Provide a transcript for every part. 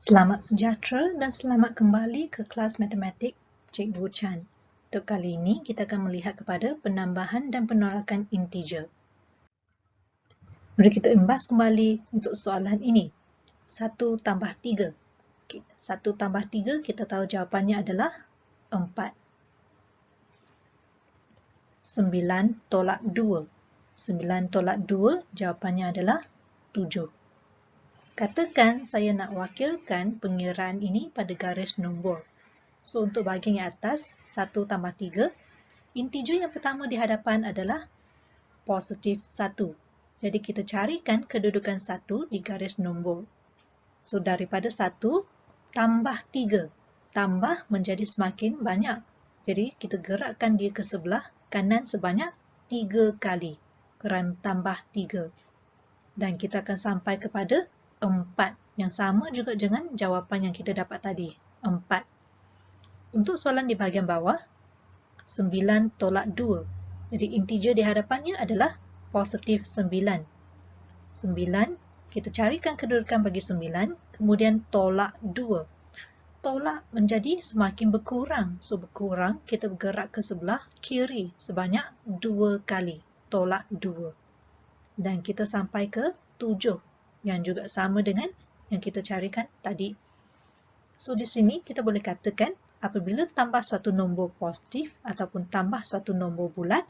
Selamat sejahtera dan selamat kembali ke kelas matematik Cikgu Chan. Untuk kali ini, kita akan melihat kepada penambahan dan penolakan integer. Mari kita imbas kembali untuk soalan ini. 1 tambah 3. 1 tambah 3, kita tahu jawapannya adalah 4. 9 tolak 2. 9 tolak 2, jawapannya adalah 7. Katakan saya nak wakilkan pengiraan ini pada garis nombor. So, untuk bahagian yang atas, 1 tambah 3, integer yang pertama di hadapan adalah positif 1. Jadi, kita carikan kedudukan 1 di garis nombor. So, daripada 1, tambah 3. Tambah menjadi semakin banyak. Jadi, kita gerakkan dia ke sebelah kanan sebanyak 3 kali. Kerana tambah 3. Dan kita akan sampai kepada 4. Yang sama juga dengan jawapan yang kita dapat tadi. 4. Untuk soalan di bahagian bawah, 9 tolak 2. Jadi integer di hadapannya adalah positif 9. 9, kita carikan kedudukan bagi 9, kemudian tolak 2. Tolak menjadi semakin berkurang. So, berkurang, kita bergerak ke sebelah kiri sebanyak 2 kali. Tolak 2. Dan kita sampai ke 7. Yang juga sama dengan yang kita carikan tadi. So, di sini kita boleh katakan apabila tambah suatu nombor positif ataupun tambah suatu nombor bulat,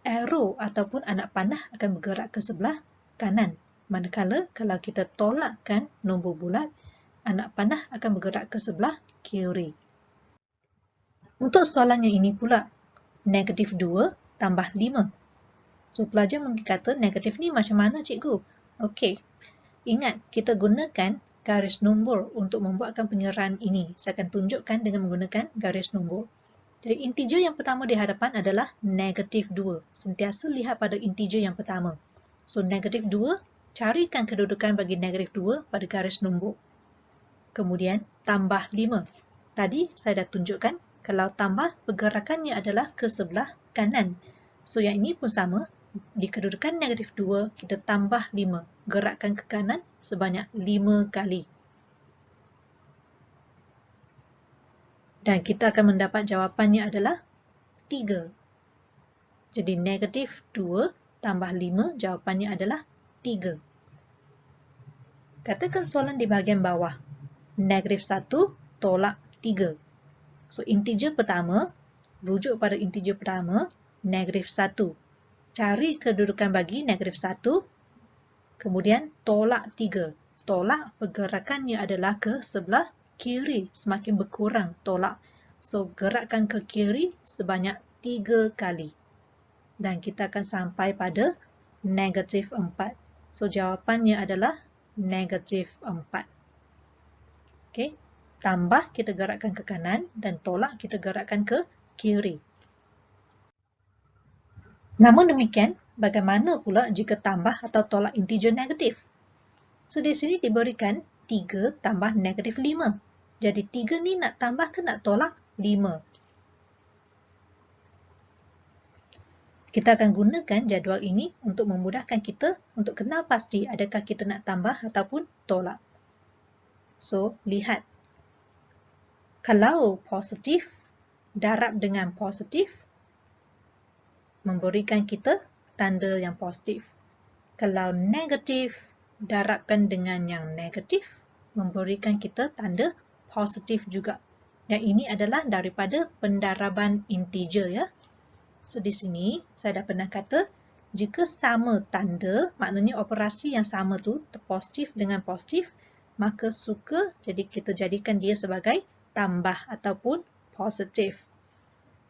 arrow ataupun anak panah akan bergerak ke sebelah kanan. Manakala kalau kita tolakkan nombor bulat, anak panah akan bergerak ke sebelah kiri. Untuk soalan yang ini pula, negatif 2 tambah 5. So, pelajar mungkin kata negatif ni macam mana cikgu? Okey, ingat kita gunakan garis nombor untuk membuatkan pengiraan ini. Saya akan tunjukkan dengan menggunakan garis nombor. Jadi integer yang pertama di hadapan adalah negatif 2. Sentiasa lihat pada integer yang pertama. So negatif 2, carikan kedudukan bagi negatif 2 pada garis nombor. Kemudian tambah 5. Tadi saya dah tunjukkan kalau tambah pergerakannya adalah ke sebelah kanan. So yang ini pun sama. Di kedudukan negatif 2, kita tambah 5. Gerakkan ke kanan sebanyak 5 kali. Dan kita akan mendapat jawapannya adalah 3. Jadi negatif 2 tambah 5, jawapannya adalah 3. Katakan soalan di bahagian bawah. Negatif 1 tolak 3. So integer pertama, rujuk pada integer pertama, negatif 1. Cari kedudukan bagi negatif 1, kemudian tolak 3. Tolak pergerakannya adalah ke sebelah kiri, semakin berkurang tolak. So, gerakkan ke kiri sebanyak 3 kali. Dan kita akan sampai pada negatif 4. So, jawapannya adalah negatif 4. Okey, tambah kita gerakkan ke kanan dan tolak kita gerakkan ke kiri. Namun demikian, bagaimana pula jika tambah atau tolak integer negatif? So, di sini diberikan 3 tambah negatif 5. Jadi, 3 ni nak tambah ke nak tolak 5? Kita akan gunakan jadual ini untuk memudahkan kita untuk kenal pasti adakah kita nak tambah ataupun tolak. So, lihat. Kalau positif, darab dengan positif, memberikan kita tanda yang positif. Kalau negatif, darabkan dengan yang negatif, memberikan kita tanda positif juga. Yang ini adalah daripada pendaraban integer ya. So di sini saya dah pernah kata jika sama tanda, maknanya operasi yang sama tu positif dengan positif, maka suka jadi kita jadikan dia sebagai tambah ataupun positif.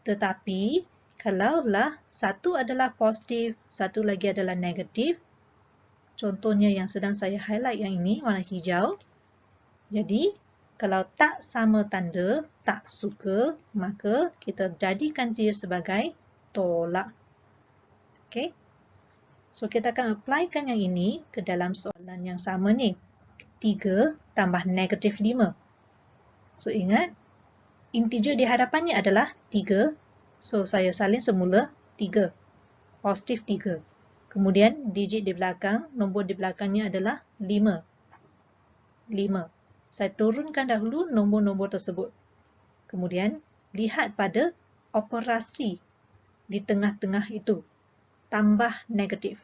Tetapi kalaulah satu adalah positif, satu lagi adalah negatif, contohnya yang sedang saya highlight yang ini, warna hijau. Jadi, kalau tak sama tanda, tak suka, maka kita jadikan dia sebagai tolak. Okey. So, kita akan applykan yang ini ke dalam soalan yang sama ni. 3 tambah negatif 5. So, ingat, integer di hadapannya adalah 3. So, saya salin semula 3. Positif 3. Kemudian, digit di belakang, nombor di belakangnya adalah 5. 5. Saya turunkan dahulu nombor-nombor tersebut. Kemudian, lihat pada operasi di tengah-tengah itu. Tambah negatif.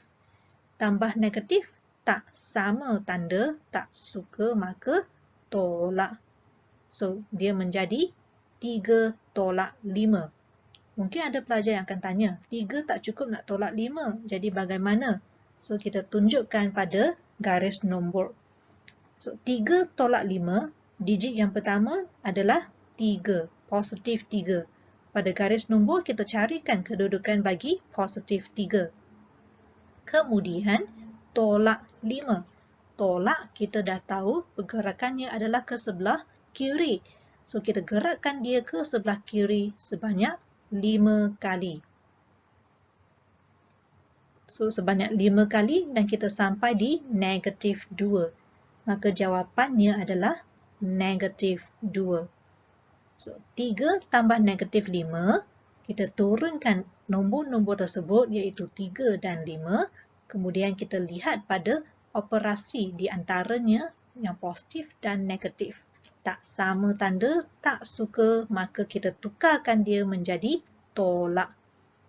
Tambah negatif tak sama tanda, tak suka maka tolak. So, dia menjadi 3 tolak 5. Mungkin ada pelajar yang akan tanya, 3 tak cukup nak tolak 5. Jadi bagaimana? So, kita tunjukkan pada garis nombor. So, 3 tolak 5, digit yang pertama adalah 3, positif 3. Pada garis nombor, kita carikan kedudukan bagi positif 3. Kemudian, tolak 5. Tolak, kita dah tahu pergerakannya adalah ke sebelah kiri. So, kita gerakkan dia ke sebelah kiri sebanyak 5 kali. So, sebanyak 5 kali dan kita sampai di negatif 2. Maka jawapannya adalah negatif 2. So, 3 tambah negatif 5, kita turunkan nombor-nombor tersebut iaitu 3 dan 5. Kemudian kita lihat pada operasi di antaranya yang positif dan negatif. Tak sama tanda, tak suka, maka kita tukarkan dia menjadi tolak.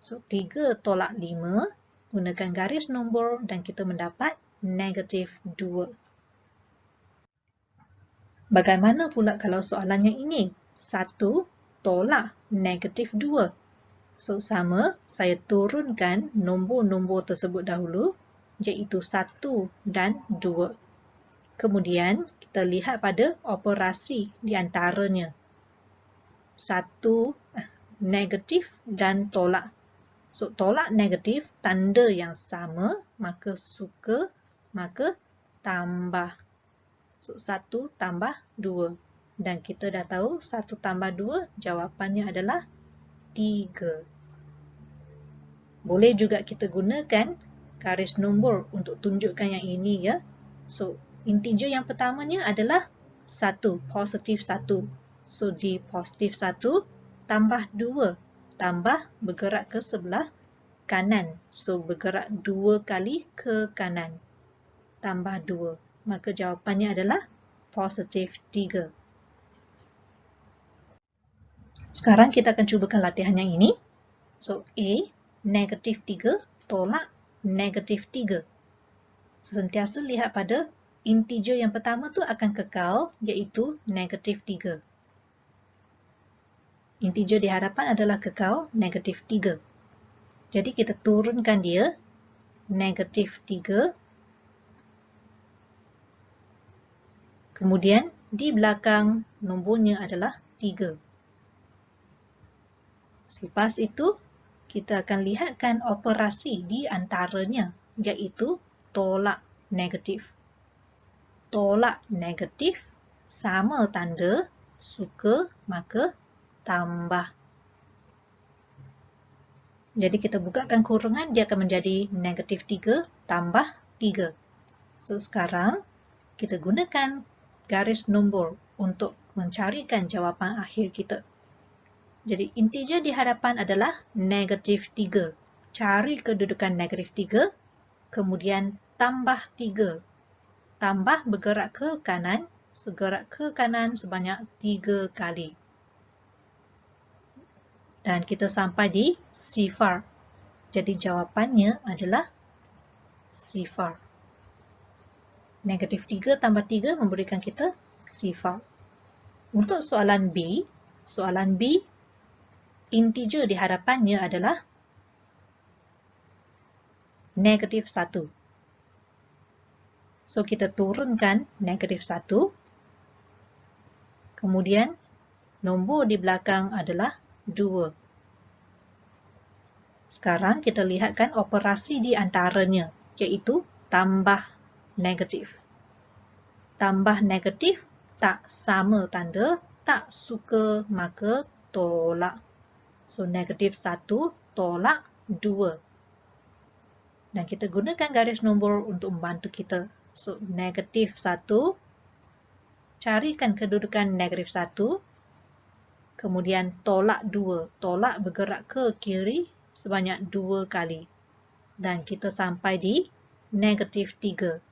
So, 3 tolak 5, gunakan garis nombor dan kita mendapat negatif 2. Bagaimana pula kalau soalannya ini? 1 tolak negatif 2. So, sama, saya turunkan nombor-nombor tersebut dahulu, iaitu 1 dan 2. Kemudian, kita lihat pada operasi di antaranya. 1 negatif dan tolak. So, tolak negatif, tanda yang sama, maka suka, maka tambah. So, 1 tambah 2. Dan kita dah tahu 1 tambah 2, jawapannya adalah 3. Boleh juga kita gunakan garis nombor untuk tunjukkan yang ini ya. So, integer yang pertamanya adalah 1, positif 1. So, di positif 1 tambah 2, tambah bergerak ke sebelah kanan. So, bergerak 2 kali ke kanan. Tambah 2. Maka jawapannya adalah positif 3. Sekarang kita akan cubakan latihan yang ini. So, A, negatif 3 tolak negatif 3. Sentiasa lihat pada integer yang pertama tu akan kekal, iaitu negatif 3. Integer di hadapan adalah kekal negatif 3. Jadi kita turunkan dia, negatif 3. Kemudian di belakang nombornya adalah 3. Selepas itu, kita akan lihatkan operasi di antaranya, iaitu tolak negatif. Tolak negatif sama tanda, suka, maka tambah. Jadi kita bukakan kurungan, dia akan menjadi negatif 3 tambah 3. So, sekarang kita gunakan garis nombor untuk mencarikan jawapan akhir kita. Jadi, integer di hadapan adalah negatif 3. Cari kedudukan negatif 3, kemudian tambah 3. Tambah bergerak ke kanan, gerak ke kanan sebanyak 3 kali. Dan kita sampai di sifar. Jadi, jawapannya adalah sifar. Negatif 3 tambah 3 memberikan kita sifar. Untuk soalan B, integer di hadapannya adalah negatif 1. So, kita turunkan negatif 1. Kemudian, nombor di belakang adalah 2. Sekarang, kita lihatkan operasi di antaranya, iaitu tambah negatif. Tambah negatif, tak sama tanda, tak suka, maka tolak. So, negatif 1 tolak 2. Dan kita gunakan garis nombor untuk membantu kita. So, negatif 1. Carikan kedudukan negatif 1. Kemudian tolak 2. Tolak bergerak ke kiri sebanyak 2 kali. Dan kita sampai di negatif 3.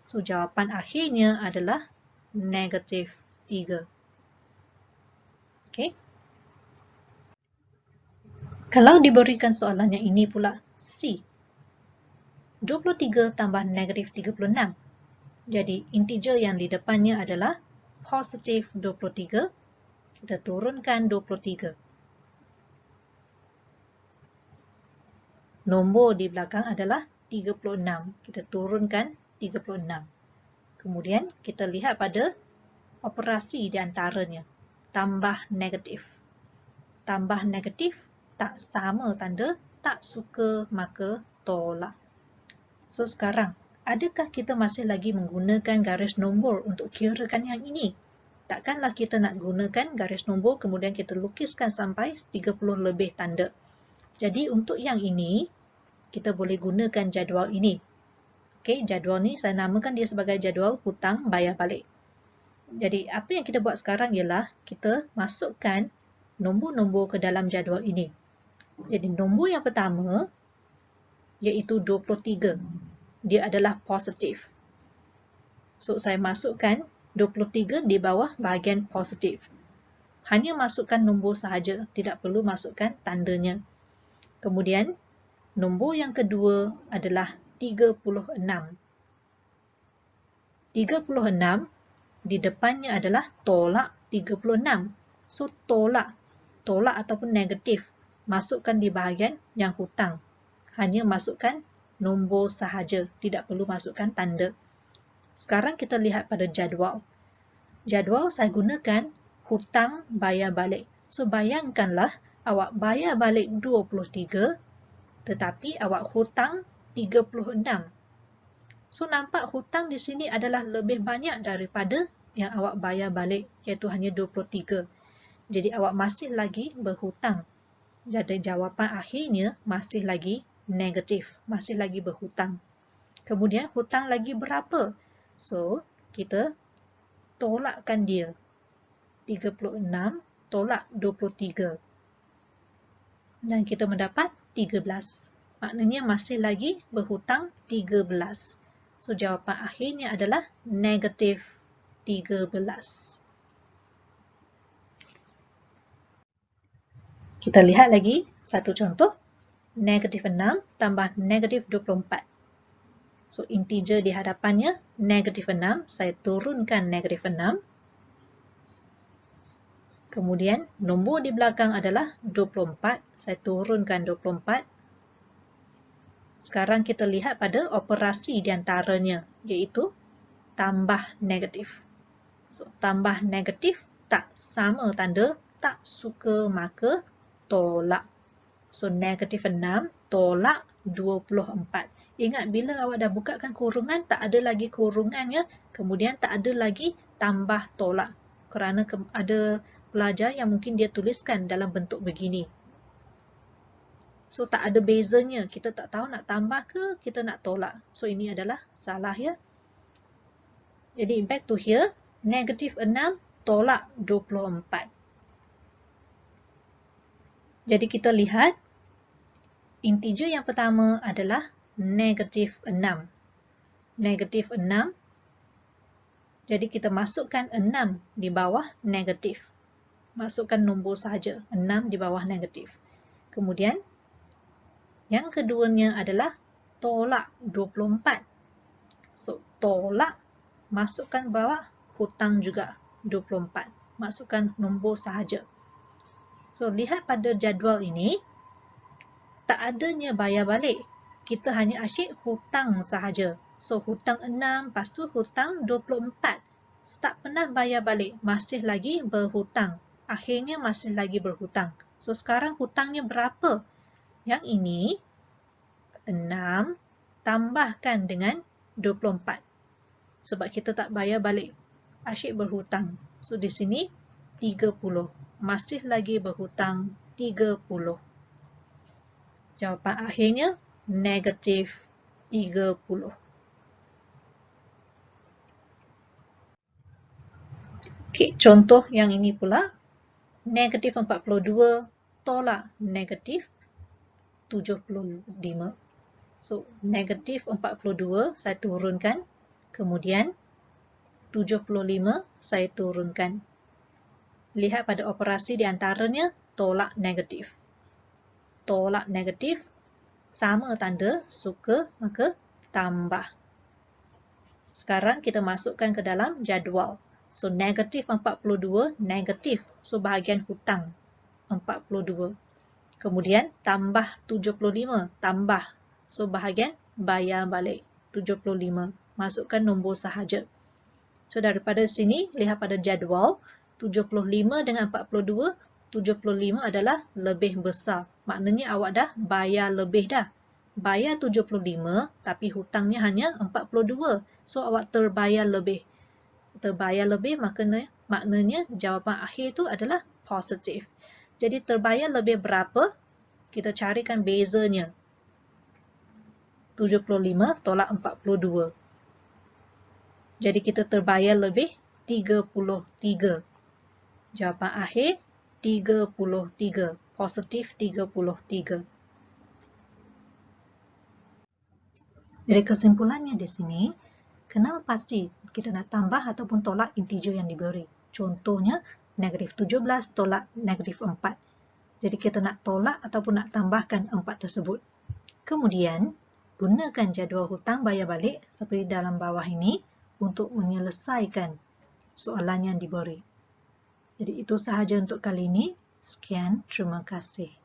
So, jawapan akhirnya adalah negatif 3. Okey. Kalau diberikan soalannya ini pula C. 23 tambah negatif 36. Jadi integer yang di depannya adalah positif 23. Kita turunkan 23. Nombor di belakang adalah 36. Kita turunkan 36. Kemudian kita lihat pada operasi di antaranya. Tambah negatif. Tambah negatif tak sama tanda, tak suka maka tolak. So sekarang, adakah kita masih lagi menggunakan garis nombor untuk kirakan yang ini? Takkanlah kita nak gunakan garis nombor kemudian kita lukiskan sampai 30 lebih tanda. Jadi untuk yang ini, kita boleh gunakan jadual ini. Okey, jadual ni saya namakan dia sebagai jadual hutang bayar balik. Jadi apa yang kita buat sekarang ialah kita masukkan nombor-nombor ke dalam jadual ini. Jadi nombor yang pertama iaitu 23. Dia adalah positif. So saya masukkan 23 di bawah bahagian positif. Hanya masukkan nombor sahaja, tidak perlu masukkan tandanya. Kemudian nombor yang kedua adalah 36. 36 di depannya adalah tolak 36. So tolak ataupun negatif masukkan di bahagian yang hutang. Hanya masukkan nombor sahaja, tidak perlu masukkan tanda. Sekarang kita lihat pada jadual. Jadual saya gunakan hutang bayar balik. So bayangkanlah awak bayar balik 23 tetapi awak hutang 36. So nampak hutang di sini adalah lebih banyak daripada yang awak bayar balik iaitu hanya 23. Jadi awak masih lagi berhutang. Jadi jawapan akhirnya masih lagi negatif, masih lagi berhutang. Kemudian hutang lagi berapa? So kita tolakkan dia. 36 tolak 23. Dan kita mendapat 13. Maknanya masih lagi berhutang 13. So jawapan akhirnya adalah negatif 13. Kita lihat lagi satu contoh. Negatif 6 tambah negatif 24. So integer di hadapannya negatif 6. Saya turunkan negatif 6. Kemudian nombor di belakang adalah 24. Saya turunkan 24. Sekarang kita lihat pada operasi di antaranya, iaitu tambah negatif. So, tambah negatif tak sama tanda, tak suka maka tolak. So, negatif 6 tolak 24. Ingat bila awak dah bukakan kurungan, tak ada lagi kurungannya, kemudian tak ada lagi tambah tolak. Kerana ada pelajar yang mungkin dia tuliskan dalam bentuk begini. So, tak ada bezanya. Kita tak tahu nak tambah ke, kita nak tolak. So, ini adalah salah ya. Jadi, back to here. Negatif 6 tolak 24. Jadi, kita lihat integer yang pertama adalah negatif 6. Negatif 6. Jadi, kita masukkan 6 di bawah negatif. Masukkan nombor sahaja. 6 di bawah negatif. Kemudian, yang keduanya adalah tolak 24. So, tolak, masukkan bawah hutang juga 24. Masukkan nombor sahaja. So, lihat pada jadual ini, tak adanya bayar balik. Kita hanya asyik hutang sahaja. So, hutang 6, lepas tu hutang 24. So, tak pernah bayar balik. Masih lagi berhutang. Akhirnya masih lagi berhutang. So, sekarang hutangnya berapa? Yang ini, 6 tambahkan dengan 24. Sebab kita tak bayar balik. Asyik berhutang. So, di sini 30. Masih lagi berhutang 30. Jawapan akhirnya negatif 30. Okey, contoh yang ini pula. Negatif 42 tolak negatif 75. So, negatif 42 saya turunkan. Kemudian 75 saya turunkan. Lihat pada operasi di antaranya tolak negatif. Tolak negatif sama tanda suka, maka tambah. Sekarang kita masukkan ke dalam jadual. So, negatif 42, negatif. So, bahagian hutang 42. Kemudian, tambah 75, tambah. So, bahagian bayar balik 75. Masukkan nombor sahaja. So, daripada sini, lihat pada jadual. 75 dengan 42, 75 adalah lebih besar. Maknanya awak dah bayar lebih dah. Bayar 75, tapi hutangnya hanya 42. So, awak terbayar lebih. Terbayar lebih maknanya jawapan akhir itu adalah positif. Jadi, terbayar lebih berapa? Kita carikan bezanya. 75 tolak 42. Jadi, kita terbayar lebih 33. Jawapan akhir 33. Positif 33. Jadi kesimpulannya di sini, kenal pasti kita nak tambah ataupun tolak integer yang diberi. Contohnya, negatif 17 tolak negatif 4. Jadi kita nak tolak ataupun nak tambahkan 4 tersebut. Kemudian, gunakan jadual hutang bayar balik seperti dalam bawah ini untuk menyelesaikan soalan yang diberi. Jadi itu sahaja untuk kali ini. Sekian, terima kasih.